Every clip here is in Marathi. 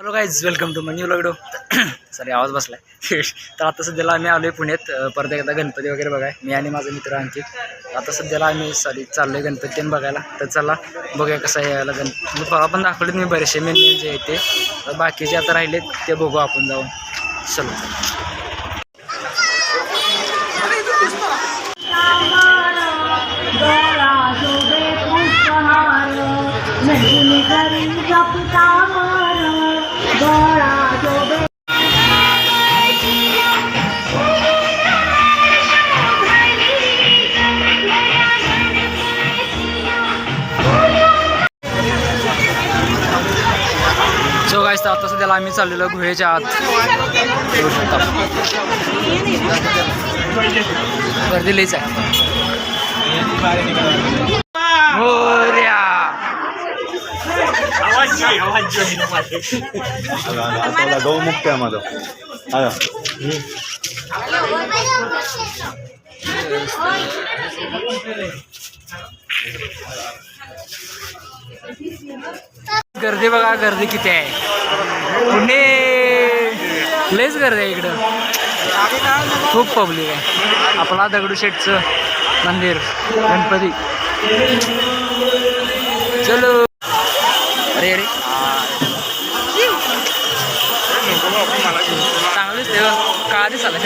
Hello guys, welcome to new video. Sorry आवाज बसलाय. तर आता सध्याला आम्ही आलोय पुण्यात परत एकदा गणपती वगैरे बघाय, मी आणि माझा मित्र अंकित. आता सध्याला आम्ही चाललोय गणपती बघायला. तर चला बघूया कसं आहे याला गणपती. आपण दाखवलेत मी बरेचसे मेन जे आहे ते, बाकीचे आता राहिलेत ते बघू आपण जाऊन. चलो सो गाईस, तर आता सध्याला आम्ही चाललेलो गुहेच्या आत. गर्दी लईच आहे. गौमुक्त आहे माझं. गर्दी बघा, गर्दी किती आहे. पुणे लयच गर्दी आहे इकडं, खूप पब्लिक आहे. आपला दगडूशेठचं मंदिर गणपती. चलो. अरे अरे चांगलीच ते का दिसायला.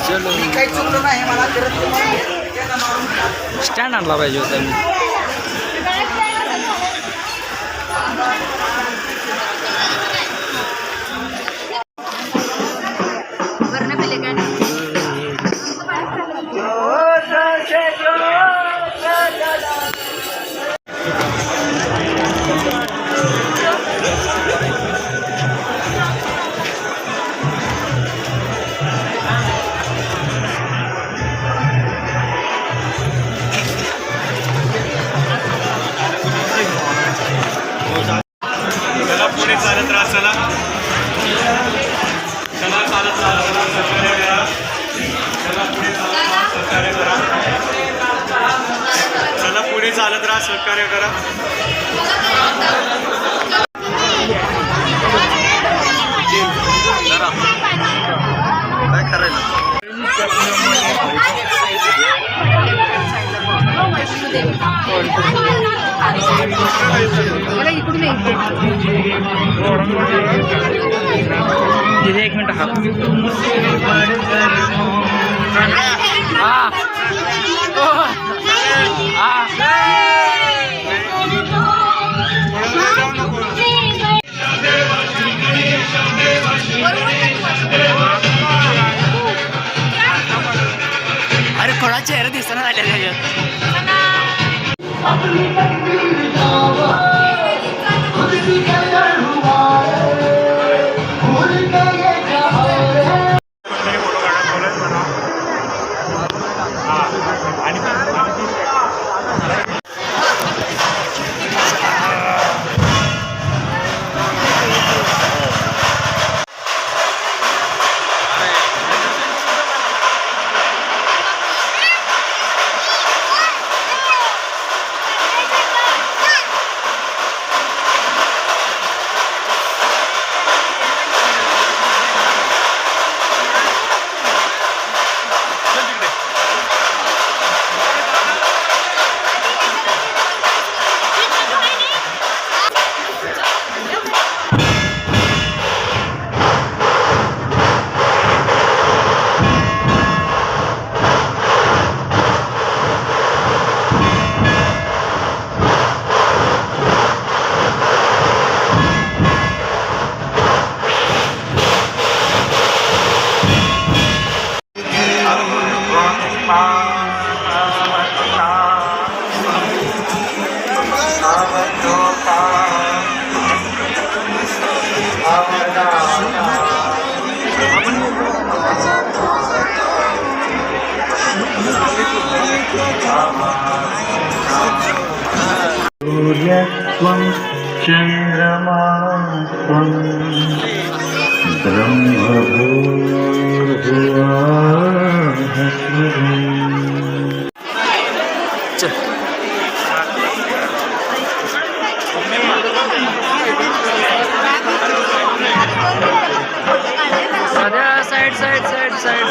चलो, काही चुकलं नाही मला. स्टँड आणला पाहिजे होता मी. चालत राहा. चला चला चालत राहा. सहकार्य करा. चला पुढे सहकार्य करा. चला पुढे चालत राहा. सहकार्य करा. काय करायला तिथे एक मिनिट. अरे कोणा चेहरा दिसताना झाले त्याच्यात. सूर्यत्वं चन्द्रमा त्वं चल साध्या साईड साईड साईड साईड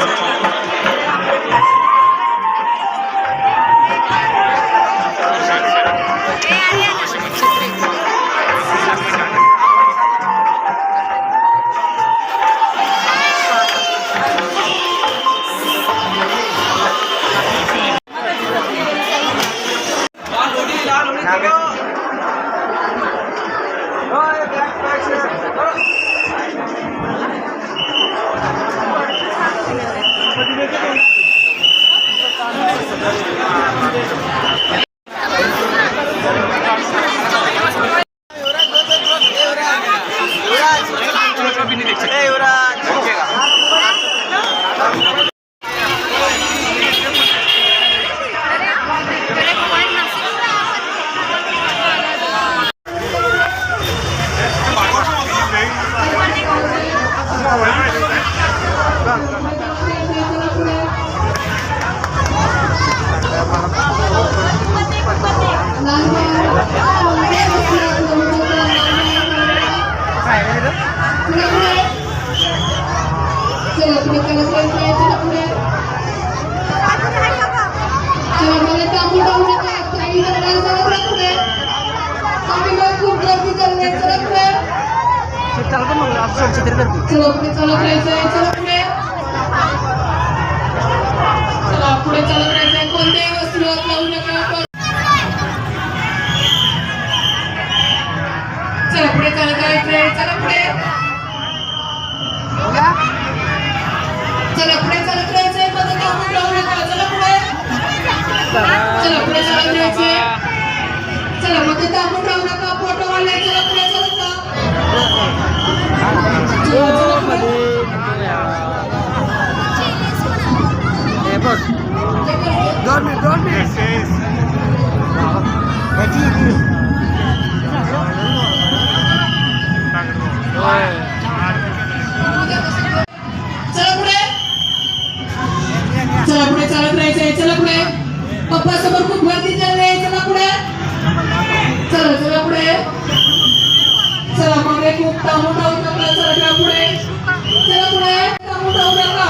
पुढे चालत राहायचंय कोणत्याही वस्तूला हात लावू नका चला पुढे चालत राहायचंय चला पुढे चालत राहायचंय मध्ये थांबून राहू नका चला पुढे चालत राहायचंय चला मध्ये थांबून राहू नका फोटो वाढलाय चला पुढे चालत चला पुढे चालत राहायचंय चला पुढे पप्पा समोर खूप गर्दी चालली आहे चला पुढे चला पुढे चला मागे खूप थांबून राहू नका चला पुढे थांबून राहू नका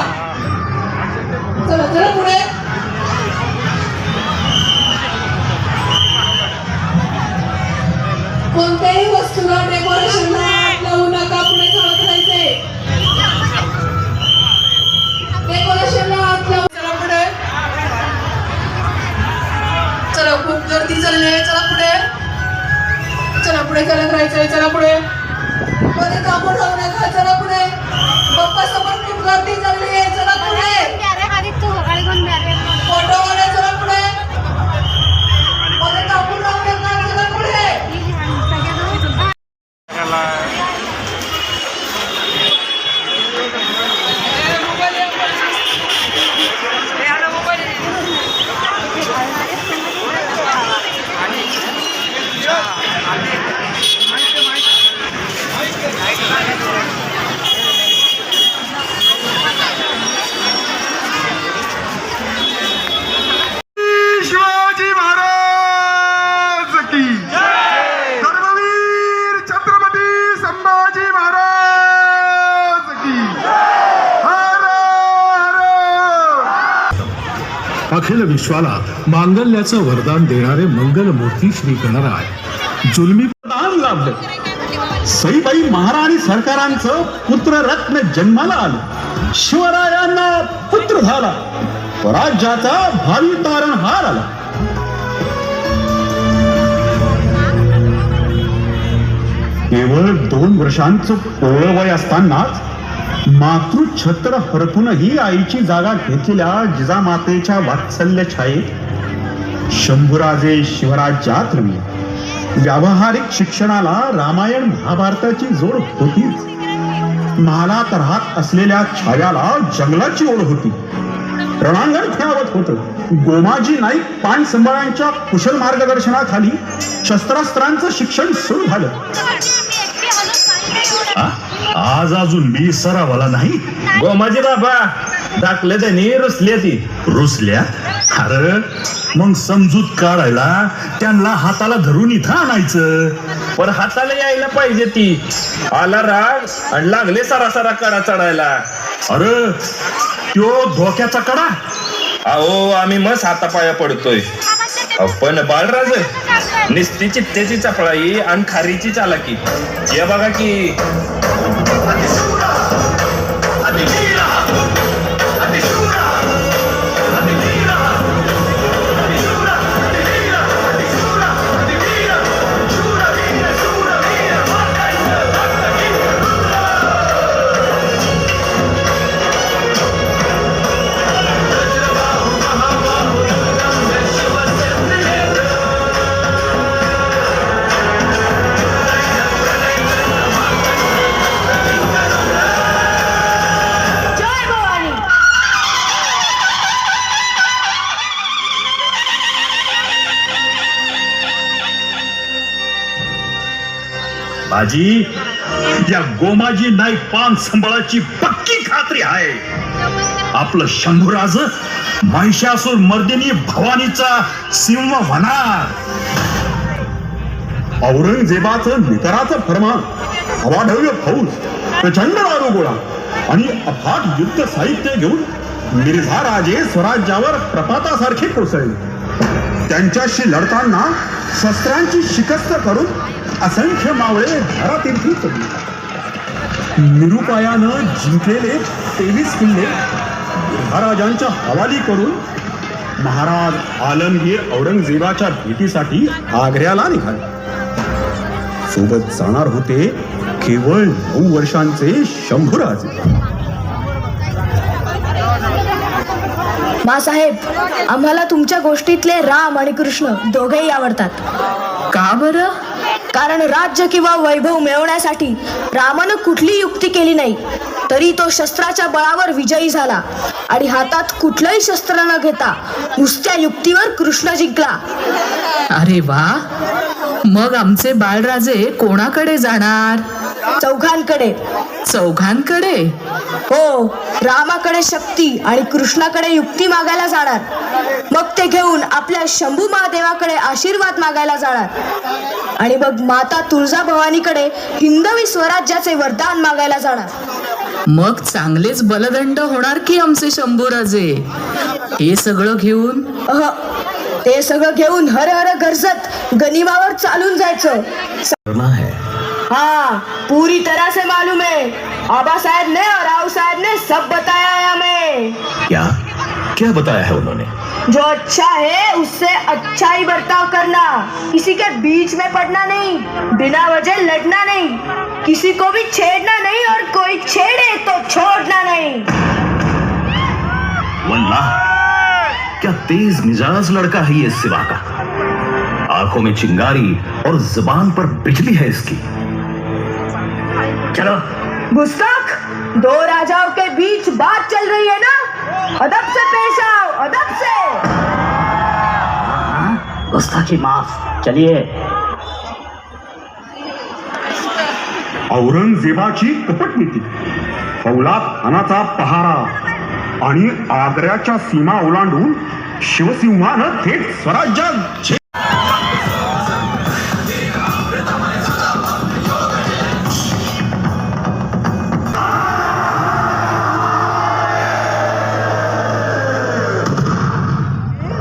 चला पुढे कोणत्याही वस्तूला डेकोरेशनला हात लावू नका पुढे चालत राहायचंय डेकोरेशनला हात लावू चला पुढे चला खूप गर्दी चालली आहे चला पुढे चालत राहायचंय चला पुढे मध्ये थांबून राहू नका चला पुढे पप्पा समोर खूप गर्दी चालली आहे चला पुढे फोटो वाले चला पुढे मध्ये थांबून राहू नका चला पुढे शिवाजी महाराज की धर्मवीर छत्रपती संभाजी महाराज की हर हर अखिल विश्वाला मांगल्याचं वरदान देणारे मंगलमूर्ती श्री गणराय जुलमी दान लाभलं सईबाई महाराणी सरकारांचं पुत्र रत्न जन्माला आलं शिवरायांना पुत्र झाला राज्याचा भावी तारणहार आला केवळ 2 वर्षांचं कोवळं वय असतानाच मातृछत्र हरपूनही आईची जागा घेतलेल्या जिजामातेच्या वात्सल्य छायेत शंभूराजे शिवराज्यात रमले व्यावहारिक शिक्षणाला रामायण महाभारताची जोड होतीच महालात राहत असलेल्या छायाला जंगलाची ओढ होती रणांगण खेळावत होतं गोमाजी नाईक पानसंभाळांच्या कुशल मार्गदर्शनाखाली शस्त्रास्त्रांचं शिक्षण सुरू झालं हा? आज अजून मी सरावाला नाही. गोमाजी बाबा दाखले त्यांनी रुसली ती. रुसल्या? अरे मग समजूत काढायला त्यांना हाताला धरून इथं आणायचं. पण हाताला यायला पाहिजे ती. आला राग आणि लागले सरासरा कडा चढायला. अरे त्यो धोक्याचा कडा. अहो आम्ही मस्त हातापाया पडतोय. पण बाळराज निस्ती चित्तेची चपळाई आणि खारीची चालाकी हे बघा की. बाजी या गोमाजी नाही पान सांभाळाची पक्की खात्री आहे. आपलं शंभूराज महिषासूर मर्दिनी भवानीचा सिंह होणार. औरंगजेबाचं निकराचं फरमान, अवाढव्य फौज, प्रचंड दारुगोळा आणि अफाट युद्ध साहित्य घेऊन मिर्झा राजे स्वराज्यावर प्रपातासारखे कोसळले. त्यांच्याशी लढताना शस्त्रांची शिकस्त करून असंख्य मावळे घरातीर्थी पडले. निरुपायानं जिंकलेले 23 किल्ले महाराजांच्या हवाली करून महाराज आलमगीर औरंगजेबाच्या भेटीसाठी आग्र्याला निघाले. सोबत जाणार होते केवळ 9 वर्षांचे शंभूराजे. मासाहेब, आम्हाला तुमच्या गोष्टीतले राम आणि कृष्ण दोघेही आवडतात. का बरं? कारण राज्य किंवा वैभव मिळवण्यासाठी रामानं कुठली युक्ती केली नाही, तरी तो शस्त्राच्या बळावर विजयी झाला आणि हातात कुठलंही शस्त्र न घेता नुसत्या युक्तीवर कृष्ण जिंकला. अरे वा, मग आमचे बाळराजे कोणाकडे जाणार? चौघांकडे. चौघांकडे? हो, रामाकडे शक्ती आणि कृष्णाकडे युक्ती मागायला जाणार. मग ते घेऊन आपल्या शंभू महादेवाकडे आशीर्वाद मागायला जाणार आणि मग माता तुळजाभवानीकडे हिंदवी स्वराज्याचे वरदान मागायला जाणार. मग चांगलेच बलदंड होणार की आमचे शंभूराजे. हे सगळं घेऊन? ते सगळं घेऊन हर हर गरजत गनिमावर चालून जायचं. हाँ, पूरी तरह से मालूम है. आबा साहब ने और राव साहब ने सब बताया है हमें. क्या क्या बताया है उन्होंने? जो अच्छा है उससे अच्छा ही बर्ताव करना, किसी के बीच में पड़ना नहीं, बिना वजह लड़ना नहीं, किसी को भी छेड़ना नहीं और कोई छेड़े तो छोड़ना नहीं. वल्लाह क्या तेज मिजाज लड़का है ये सिवा का. आंखों में चिंगारी और जुबान पर बिजली है इसकी. चलो. गुस्ताख, 2 राजाओं के बीच बात चल रही है ना, अदब से पेश आओ, अदब से. गुस्ताखी माफ. चलिए. औरंगजेबाची कपटनीती, फौलाद खानाचा पहारा आणि आग्र्याच्या सीमा ओलांडून शिवसिंहानं थेट स्वराज्यात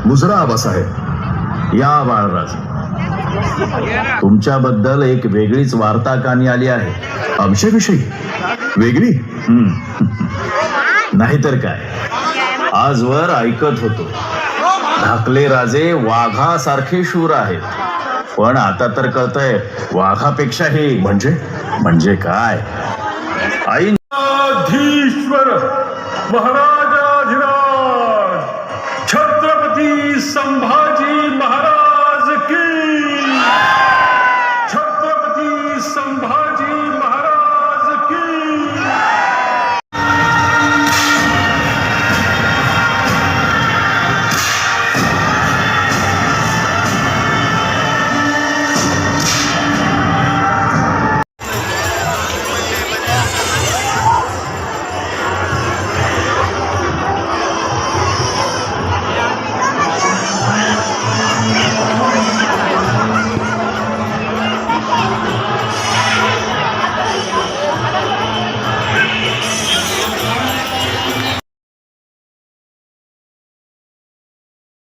मुजरा आबासाहेब. या बाळराज, तुमच्याबद्दल एक वेगळीच वार्ता कानी आली आहे. आमच्याविषयी वेगळी? नाहीतर काय. आजवर ऐकत होतो धाकले राजे वाघासारखे शूर आहेत, पण आता तर कळतंय वाघापेक्षाही. म्हणजे काय? आई धीश्वर महाराजाधिराज छत्रपती संभाजी